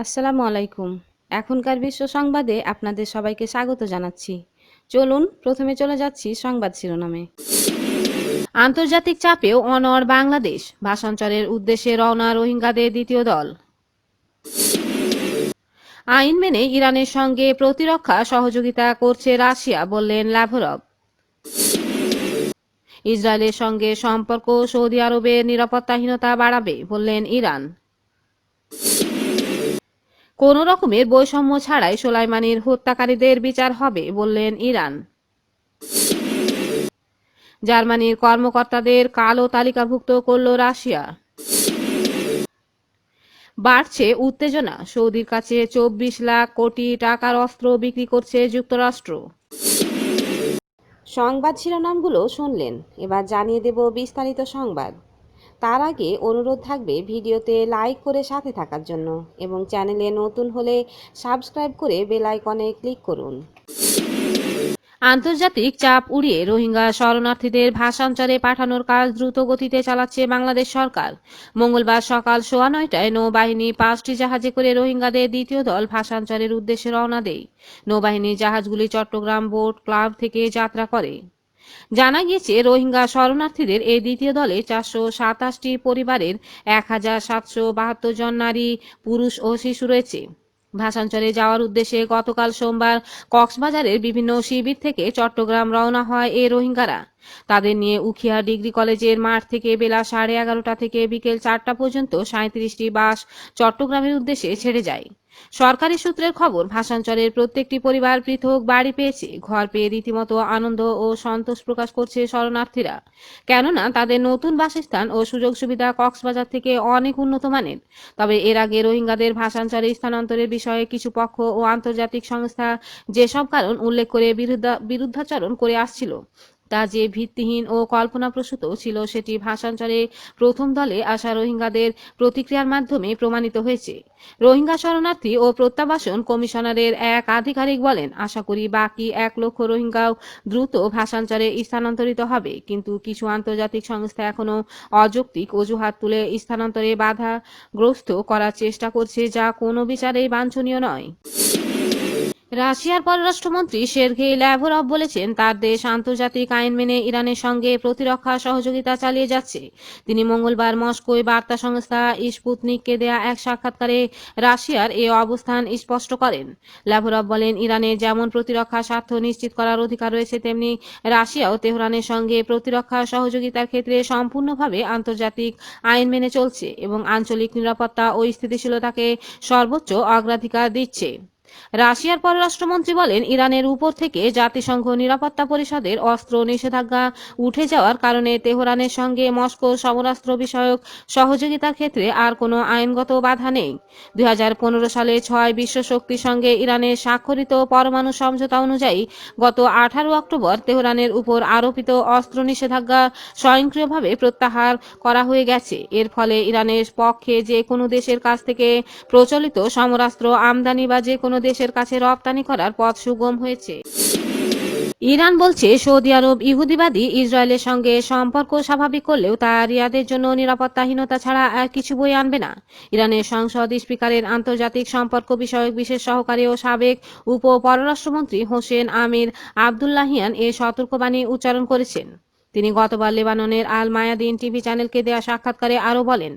আসসালামু আলাইকুম। এখনকার বিশ্ব সংবাদে আপনাদের সবাইকে স্বাগত জানাচ্ছি। চলুন প্রথমে চলে যাচ্ছি সংবাদ শিরোনামে। আন্তর্জাতিক চাপেও অনড় বাংলাদেশ, ভাষান্তরের উদ্দেশ্যে রওনা রোহিঙ্গাদের দ্বিতীয় দল। আইন মেনে ইরানের সঙ্গে প্রতিরক্ষা সহযোগিতা করছে রাশিয়া, বললেন ল্যাভরভ। ইসরায়েলের সঙ্গে সম্পর্ক সৌদি আরবের নিরাপত্তাহীনতা বাড়াবে, বললেন ইরান। কোনো রকমের বৈষম্য ছাড়াই সোলাইমানির হত্যাকারীদের বিচার হবে, বললেন ইরান। জার্মানির কর্মকর্তাদের কালো তালিকাভুক্ত করল রাশিয়া। বাড়ছে উত্তেজনা, সৌদির কাছে 24 লাখ কোটি টাকার অস্ত্র বিক্রি করছে যুক্তরাষ্ট্র। সংবাদ শিরোনামগুলো শুনলেন, এবার জানিয়ে দেব বিস্তারিত সংবাদ। তার আগে অনুরোধ থাকবে ভিডিওতে লাইক করে সাথে থাকার জন্য এবং চ্যানেলে নতুন হলে সাবস্ক্রাইব করে বেল আইকনে ক্লিক করুন। আন্তর্জাতিক চাপ উড়িয়ে রোহিঙ্গা শরণার্থীদের ভাষান্তরে পাঠানোর কাজ দ্রুত গতিতে চালাচ্ছে বাংলাদেশ সরকার। মঙ্গলবার সকাল 9:15টায় নৌবাহিনী 5টি জাহাজে করে রোহিঙ্গাদের দ্বিতীয় দল ভাষান্তরের উদ্দেশ্যে রওনা দেয়। নৌবাহিনীর জাহাজগুলি চট্টগ্রাম বোট ক্লাব থেকে যাত্রা করে। জানা গিয়েছে, রোহিঙ্গা শরণার্থীদের এই দ্বিতীয় দলে 427টি পরিবারের 1772 জন নারী, পুরুষ ও শিশু রয়েছে। ভাষান্তরে যাওয়ার উদ্দেশ্যে গতকাল সোমবার কক্সবাজারের বিভিন্ন শিবির থেকে চট্টগ্রাম রওনা হয় এই রোহিঙ্গারা। তাদের নিয়ে উখিয়া ডিগ্রি কলেজের মাঠ থেকে বেলা 11:30 থেকে বিকেল 4টা পর্যন্ত 37টি বাস চট্টগ্রামের উদ্দেশ্যে ছেড়ে যায়। সরকারি সূত্রের খবর, ভাষান্তরের প্রত্যেকটি পরিবার পৃথক বাড়ি পেয়েছে। ঘর পেয়ে রীতিমতো আনন্দ ও সন্তোষ প্রকাশ করছে শরণার্থীরা, কেননা তাদের নতুন বাসস্থান ও সুযোগ সুবিধা কক্সবাজার থেকে অনেক উন্নত মানের। তবে এর আগে রোহিঙ্গাদের ভাষান্তরে স্থানান্তরের বিষয়ে কিছু পক্ষ ও আন্তর্জাতিক সংস্থা যেসব কারণ উল্লেখ করে বিরুদ্ধাচরণ করে আসছিল, তা যে ভিত্তিহীন ও কল্পনাপ্রসূত ছিল, সেটি ভাষান্তরে প্রথম দলে আসা রোহিঙ্গাদের প্রতিক্রিয়ার মাধ্যমে প্রমাণিত হয়েছে। রোহিঙ্গা শরণার্থী ও প্রত্যাবাসন কমিশনারের এক আধিকারিক বলেন, আশা করি বাকি 1 লক্ষ রোহিঙ্গাও দ্রুত ভাষান্তরে স্থানান্তরিত হবে, কিন্তু কিছু আন্তর্জাতিক সংস্থা এখনও অযৌক্তিক অজুহাত তুলে স্থানান্তরে বাধাগ্রস্ত করার চেষ্টা করছে, যা কোনো বিচারেই বাঞ্ছনীয় নয়। রাশিয়ার পররাষ্ট্রমন্ত্রী সের্গেই ল্যাভরভ বলেছেন, তার দেশ আন্তর্জাতিক আইন মেনে ইরানের সঙ্গে প্রতিরক্ষা সহযোগিতা চালিয়ে যাচ্ছে। তিনি মঙ্গলবার মস্কোয় বার্তা সংস্থা স্পুতনিককে দেয়া এক সাক্ষাৎকারে রাশিয়ার এ অবস্থান স্পষ্ট করেন। ল্যাভরভ বলেন, ইরানের যেমন প্রতিরক্ষা স্বার্থ নিশ্চিত করার অধিকার রয়েছে, তেমনি রাশিয়াও তেহরানের সঙ্গে প্রতিরক্ষা সহযোগিতার ক্ষেত্রে সম্পূর্ণভাবে আন্তর্জাতিক আইন মেনে চলছে এবং আঞ্চলিক নিরাপত্তা ও স্থিতিশীলতাকে সর্বোচ্চ অগ্রাধিকার দিচ্ছে। রাশিয়ার পররাষ্ট্রমন্ত্রী বলেন, ইরানের উপর থেকে জাতিসংঘ নিরাপত্তা পরিষদের অস্ত্র নিষেধাজ্ঞা উঠে যাওয়ার কারণে তেহরানের সঙ্গে মস্কোর সমরাস্ত্র বিষয়ক সহযোগিতার ক্ষেত্রে আর কোনো আইনগত বাধা নেই। 2015 সালে 6 বিশ্ব শক্তির সঙ্গে ইরানের স্বাক্ষরিত পরমাণু সমঝোতা অনুযায়ী গত 18 অক্টোবর তেহরানের উপর আরোপিত অস্ত্র নিষেধাজ্ঞা স্বয়ংক্রিয়ভাবে প্রত্যাহার করা হয়ে গেছে। এর ফলে ইরানের পক্ষে যে কোনো দেশের কাছ থেকে প্রচলিত সমরাস্ত্র আমদানি বা যে কোনো দেশের কাছে রপ্তানি করার পথ সুগম হয়েছে। ইরান বলছে, সৌদি আরব ইহুদিবাদী ইসরায়েলের সঙ্গে সম্পর্ক স্বাভাবিক করলেও তা রিয়াদের জন্য নিরাপত্তাহীনতা ছাড়া আর কিছু বয়ে আনবে না। ইরানের সংসদ স্পিকারের আন্তর্জাতিক সম্পর্ক বিষয়ক বিশেষ সহকারী ও সাবেক উপ পররাষ্ট্রমন্ত্রী হোসেন আমির আবদুল্লাহিয়ান এ সতর্কবাণী উচ্চারণ করেছেন। তিনি গতবার লেবাননের আল মায়াদিন টিভি চ্যানেলকে দেয়া সাক্ষাৎকারে আরও বলেন,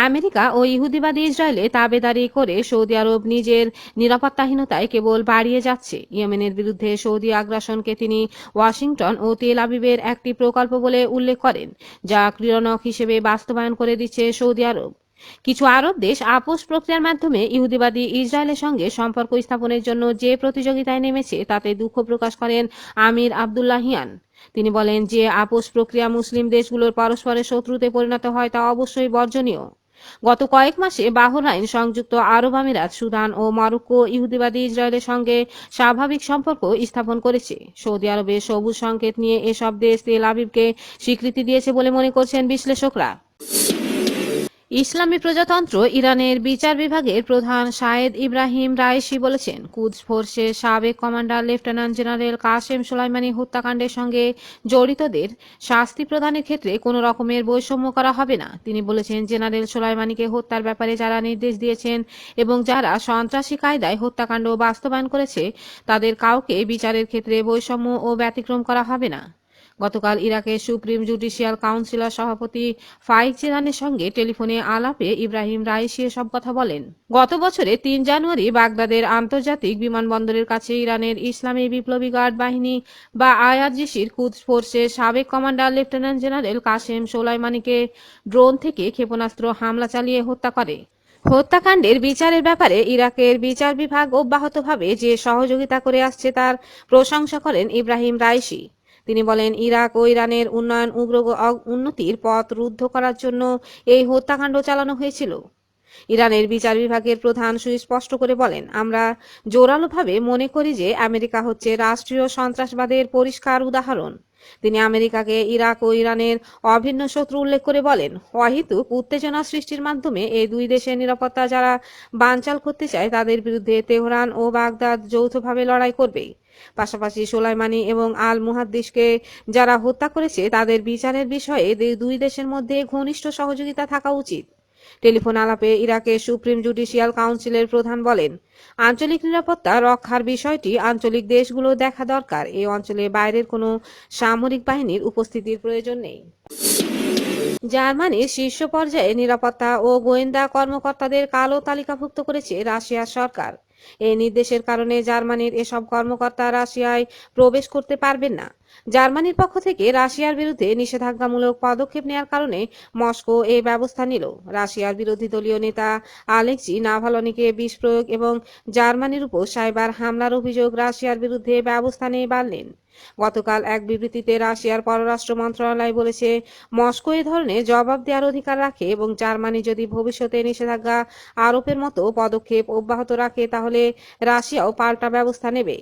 আমেরিকা ও ইহুদিবাদী ইসরায়েলে তাবেদারি করে সৌদি আরব নিজের নিরাপত্তাহীনতায় কেবল বাড়িয়ে যাচ্ছে। ইয়েমেনের বিরুদ্ধে সৌদি আগ্রাসনকে তিনি ওয়াশিংটন ও তেল আবিবের একটি প্রকল্প বলে উল্লেখ করেন, যা ক্রীড়নক হিসেবে বাস্তবায়ন করে দিচ্ছে সৌদি আরব। কিছু আরব দেশ আপোষ প্রক্রিয়ার মাধ্যমে ইহুদিবাদী ইসরায়েলের সঙ্গে সম্পর্ক স্থাপনের জন্য যে প্রতিযোগিতায় নেমেছে, তাতে দুঃখ প্রকাশ করেন আমির আবদুল্লাহিয়ান। তিনি বলেন, যে আপোষ প্রক্রিয়া মুসলিম দেশগুলোর পরস্পরের শত্রুতে পরিণত হয়, তা অবশ্যই বর্জনীয়। গত কয়েক মাসে বাহরাইন, সংযুক্ত আরব আমিরাত, সুদান ও মরক্কো ইহুদিবাদী ইসরায়েলের সঙ্গে স্বাভাবিক সম্পর্ক স্থাপন করেছে। সৌদি আরবের সবুজ সংকেত নিয়ে এসব দেশ তেল আবিবকে স্বীকৃতি দিয়েছে বলে মনে করছেন বিশ্লেষকরা। ইসলামী প্রজাতন্ত্র ইরানের বিচার বিভাগের প্রধান শাহেদ ইব্রাহিম রাইসি বলেছেন, কুদস ফোর্সের সাবেক commander lieutenant general Kasem Soleimani হত্যাকাণ্ডের সঙ্গে জড়িতদের শাস্তি প্রদানের ক্ষেত্রে কোনো রকমের বৈষম্য করা হবে না। তিনি বলেছেন, জেনারেল সোলাইমানিকে হত্যার ব্যাপারে যারা নির্দেশ দিয়েছেন এবং যারা সন্ত্রাসী কায়দায় হত্যাকাণ্ড বাস্তবায়ন করেছে তাদের কাউকে বিচারের ক্ষেত্রে বৈষম্য ও ব্যতিক্রম করা হবে না। গতকাল ইরাকের সুপ্রিম জুডিশিয়াল কাউন্সিলের সভাপতি ফাইক জিলানের সঙ্গে টেলিফোনে আলাপে ইব্রাহিম রাইসি এসব কথা বলেন। গত বছরের ৩ জানুয়ারি বাগদাদের আন্তর্জাতিক বিমানবন্দরের কাছে ইরানের ইসলামী বিপ্লবী গার্ড বাহিনী বা আইআরজিসির কুদস ফোর্সের সাবেক কমান্ডার লেফটেন্যান্ট জেনারেল কাসেম সোলাইমানিকে ড্রোন থেকে ক্ষেপণাস্ত্র হামলা চালিয়ে হত্যা করে। হত্যাকাণ্ডের বিচারের ব্যাপারে ইরাকের বিচার বিভাগ অব্যাহতভাবে যে সহযোগিতা করে আসছে তার প্রশংসা করেন ইব্রাহিম রাইসি। তিনি বলেন, ইরাক ও ইরানের উন্নতির পথ রুদ্ধ করার জন্য এই হত্যাকাণ্ড চালানো হয়েছিল। ইরানের বিচার বিভাগের প্রধান সুস্পষ্ট করে বলেন, আমরা জোরালোভাবে মনে করি যে আমেরিকা হচ্ছে রাষ্ট্রীয় সন্ত্রাসবাদের পরিষ্কার উদাহরণ। তিনি আমেরিকাকে ইরাক ও ইরানের অভিন্ন শত্রু উল্লেখ করে বলেন, অহেতুক উত্তেজনা সৃষ্টির মাধ্যমে এই দুই দেশের নিরাপত্তা যারা বানচাল করতে চায় তাদের বিরুদ্ধে তেহরান ও বাগদাদ যৌথভাবে লড়াই করবে। পাশাপাশি সোলাইমানি এবং আল মুহাদ্দিসকে যারা হত্যা করেছে তাদের বিচারের বিষয়ে দুই দেশের মধ্যে ঘনিষ্ঠ সহযোগিতা থাকা উচিত। টেলিফোন আলাপে ইরাকের সুপ্রিম জুডিশিয়াল কাউন্সিলের প্রধান বলেন, আঞ্চলিক নিরাপত্তা রক্ষার বিষয়টি আঞ্চলিক দেশগুলো দেখা দরকার। এই অঞ্চলে বাইরের কোনো সামরিক বাহিনীর উপস্থিতির প্রয়োজন নেই। জার্মানির শীর্ষ পর্যায়ে নিরাপত্তা ও গোয়েন্দা কর্মকর্তাদের কালো তালিকাভুক্ত করেছে রাশিয়ার সরকার। এই নির্দেশের কারণে জার্মানির এসব কর্মকর্তা রাশিয়ায় প্রবেশ করতে পারবেন না। জার্মানির পক্ষ থেকে রাশিয়ার বিরুদ্ধে নিষেধাজ্ঞামূলক পদক্ষেপ নেওয়ার কারণে মস্কো এই ব্যবস্থা নিল। রাশিয়ার বিরোধী দলীয় নেতা আলেক্সি নাভালনিকে বিষ প্রয়োগ এবং জার্মানির উপর সাইবার হামলার অভিযোগ রাশিয়ার বিরুদ্ধে ব্যবস্থা নিয়ে বার্লিন। গতকাল এক বিবৃতিতে রাশিয়ার পররাষ্ট্র মন্ত্রণালয় বলেছে, মস্কো এ ধরনের জবাব দেওয়ার অধিকার রাখে এবং জার্মানি যদি ভবিষ্যতে নিষেধাজ্ঞা আরোপের মতো পদক্ষেপ অব্যাহত রাখে তাহলে রাশিয়াও পাল্টা ব্যবস্থা নেবে।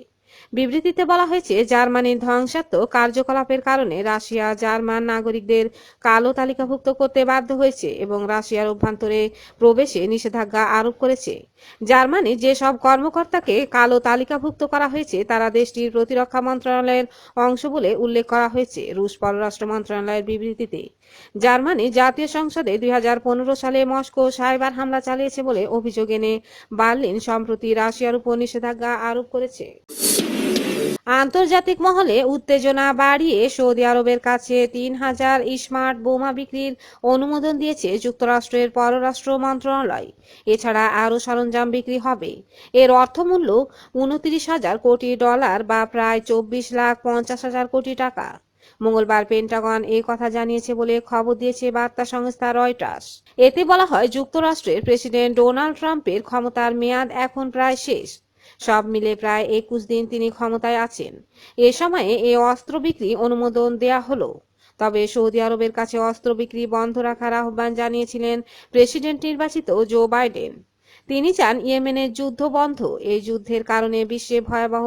বিবৃতিতে বলা হয়েছে, জার্মানির ধ্বংসাত্মক কার্যকলাপের কারণে রাশিয়া জার্মান নাগরিকদের কালো তালিকাভুক্ত করতে বাধ্য হয়েছে এবং রাশিয়ার অভ্যন্তরে প্রবেশে নিষেধাজ্ঞা আরোপ করেছে। জার্মানির যেসব কর্মকর্তাকে কালো তালিকাভুক্ত করা হয়েছে তারা দেশটির প্রতিরক্ষা মন্ত্রণালয়ের অংশ বলে উল্লেখ করা হয়েছে রুশ পররাষ্ট্র মন্ত্রণালয়ের বিবৃতিতে। জার্মানি জাতীয় সংসদে ২০১৫ সালে মস্কো সাইবার হামলা চালিয়েছে বলে অভিযোগ এনে বার্লিন সম্প্রতি রাশিয়ার উপর নিষেধাজ্ঞা আরোপ করেছে। আন্তর্জাতিক মহলে উত্তেজনা বাড়িয়ে সৌদি আরবের কাছে ৩,০০০ স্মার্ট বোমা বিক্রির অনুমোদন দিয়েছে যুক্তরাষ্ট্রের পররাষ্ট্র মন্ত্রণালয়। এছাড়া আরও সরঞ্জাম বিক্রি হবে। এর অর্থমূল্য $২৯,০০০ বা প্রায় ২৪,৫০,০০০ কোটি টাকা। মঙ্গলবার পেন্টাগন এই কথা জানিয়েছে বলে খবর দিয়েছে বার্তা সংস্থা রয়টার্স। এতে বলা হয়, যুক্তরাষ্ট্রের প্রেসিডেন্ট ডোনাল্ড ট্রাম্পের ক্ষমতার মেয়াদ এখন প্রায় শেষ। সব মিলে প্রায় ২১ দিন তিনি ক্ষমতায় আছেন। এ সময়ে এই অস্ত্র বিক্রি অনুমোদন দেয়া হলো। তবে সৌদি আরবের কাছে অস্ত্র বিক্রি বন্ধ রাখার আহ্বান জানিয়েছিলেন প্রেসিডেন্ট নির্বাচিত জো বাইডেন। তিনি চান ইয়েমেনের যুদ্ধ বন্ধ। এই যুদ্ধের কারণে বিশ্বে ভয়াবহ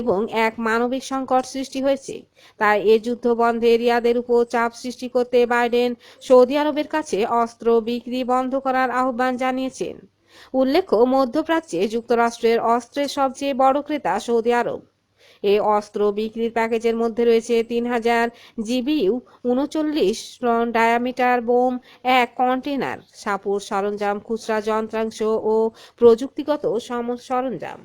এবং এক মানবিক সংকট সৃষ্টি হয়েছে। তাই এই যুদ্ধ বন্ধে রিয়াদের উপর চাপ সৃষ্টি করতে বাইডেন সৌদি আরবের কাছে অস্ত্র বিক্রি বন্ধ করার আহ্বান জানিয়েছেন। উল্লেখ্য, মধ্যপ্রাচ্যে যুক্তরাষ্ট্রের অস্ত্রের সবচেয়ে বড় ক্রেতা সৌদি আরব। এই অস্ত্র বিক্রির প্যাকেজের মধ্যে রয়েছে ৩,০০০ জিবিইউ ৩৯ টন ডায়ামিটার বোম, এক কন্টেনার, সাপুড় সরঞ্জাম, খুচরা যন্ত্রাংশ ও প্রযুক্তিগত সরঞ্জাম।